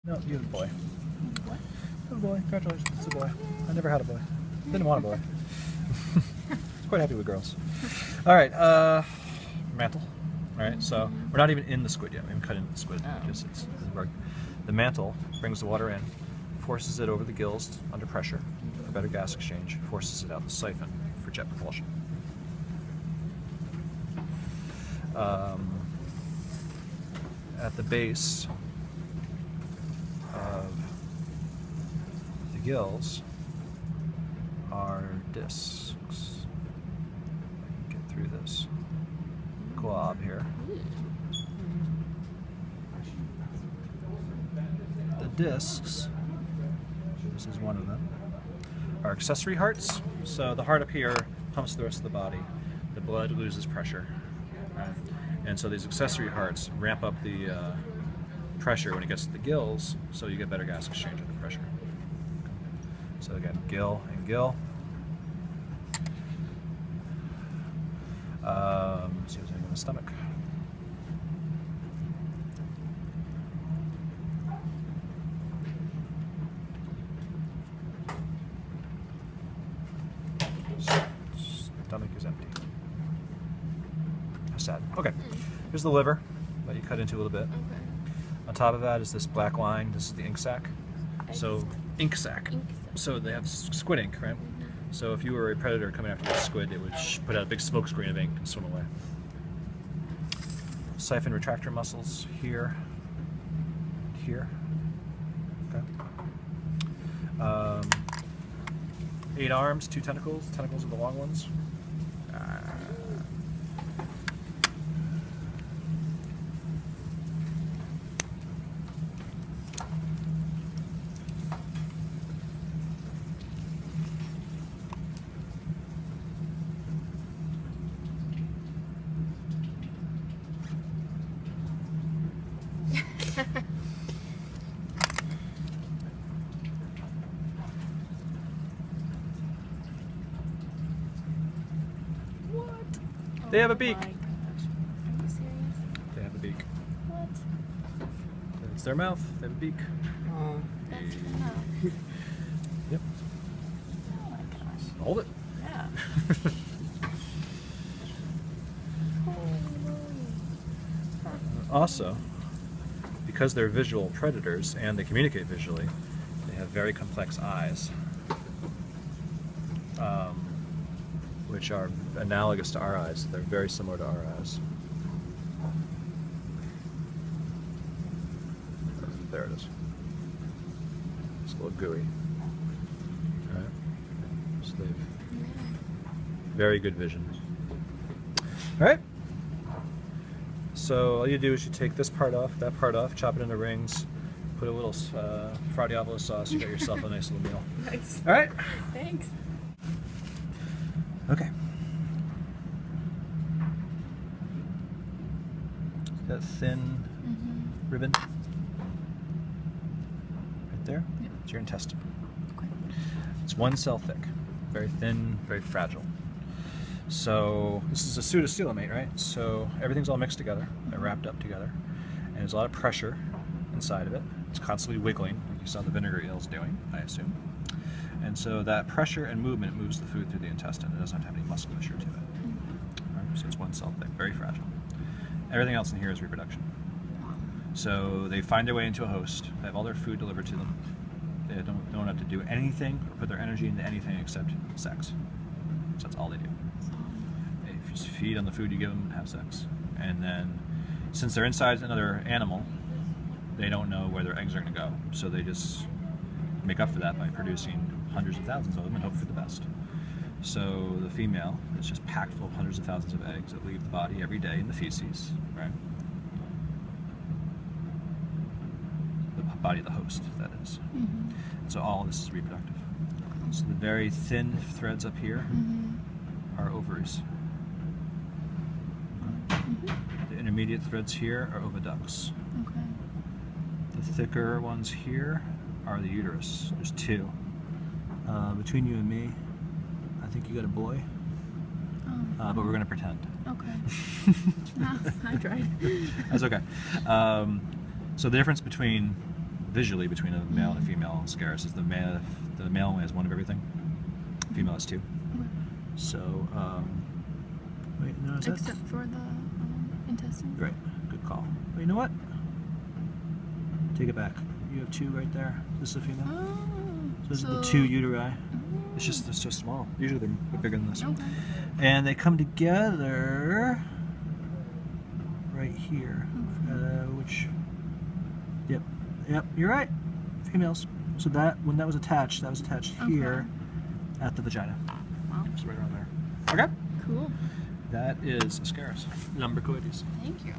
No, you have a boy. What? You have a boy. Congratulations, it's a boy. I never had a boy. Didn't want a boy. Quite happy with girls. All right, mantle. All right, so we're not even in the squid yet. We haven't cut into the squid. It's the mantle brings the water in, forces it over the gills under pressure for better gas exchange, forces it out the siphon for jet propulsion. At the base of the gills are discs. Get through this glob here. The discs, this is one of them, are accessory hearts. So the heart up here pumps the rest of the body. The blood loses pressure. Right? And so these accessory hearts ramp up the pressure when it gets to the gills, so you get better gas exchange under pressure. So again, gill and gill. See what's in the stomach. Stomach is empty. How sad. Okay, here's the liver that you cut into a little bit. Okay. On top of that is this black line. This is the ink sac. So ink sac. So they have squid ink, right? So if you were a predator coming after the squid, it would put out a big smoke screen of ink and swim away. Siphon retractor muscles here, here. Okay. 8 arms, 2 tentacles. Tentacles are the long ones. They have a beak. Oh my gosh. Are you serious? They have a beak. What? It's their mouth. They have a beak. Oh, that's enough. Yep. Oh my gosh. Hold it. Yeah. Also, because they're visual predators and they communicate visually, they have very complex eyes, which are analogous to our eyes. They're very similar to our eyes. There it is. It's a little gooey. All right. So they've very good vision. All right. So all you do is you take this part off, that part off, chop it into rings, put a little Fra Diavolo sauce, you got yourself a nice little meal. Nice. All right. Thanks. Okay. That thin ribbon right there. Yep. It's your intestine. Okay. It's 1 cell thick, very thin, very fragile. So this is a pseudocoelomate, right? So everything's all mixed together, and wrapped up together, and there's a lot of pressure inside of it. It's constantly wiggling, like you saw the vinegar eels doing, I assume. And so that pressure and movement moves the food through the intestine. It doesn't have any musculature to it. Right? So it's 1 cell thick, very fragile. Everything else in here is reproduction. So they find their way into a host. They have all their food delivered to them. They don't have to do anything or put their energy into anything except sex. So that's all they do. They just feed on the food you give them and have sex. And then, since they're inside another animal, they don't know where their eggs are going to go. So they just make up for that by producing hundreds of thousands of them and hope for the best. So the female is just packed full of hundreds of thousands of eggs that leave the body every day in the feces, right? The body of the host, that is. And so all this is reproductive. So the very thin threads up here are ovaries. The intermediate threads here are oviducts. Okay. The thicker ones here are the uterus. There's 2. Between you and me, I think you got a boy, but we're going to pretend. Okay. I tried. That's okay. So the difference between visually between a male and a female scarus is the male only has one of everything. Female has two. Okay. So, wait, no, is that? Except for the intestines. Right, good call. But you know what? Take it back. You have two right there. This is a female. Oh, So those are the two uteri. It's just they're so small. Usually they're bigger than this. Okay. And they come together right here. Which, yep, you're right. Females. So that when that was attached here at the vagina. Wow. It's right around there. Okay. Cool. That is a scarus. Lumbricoides. Thank you.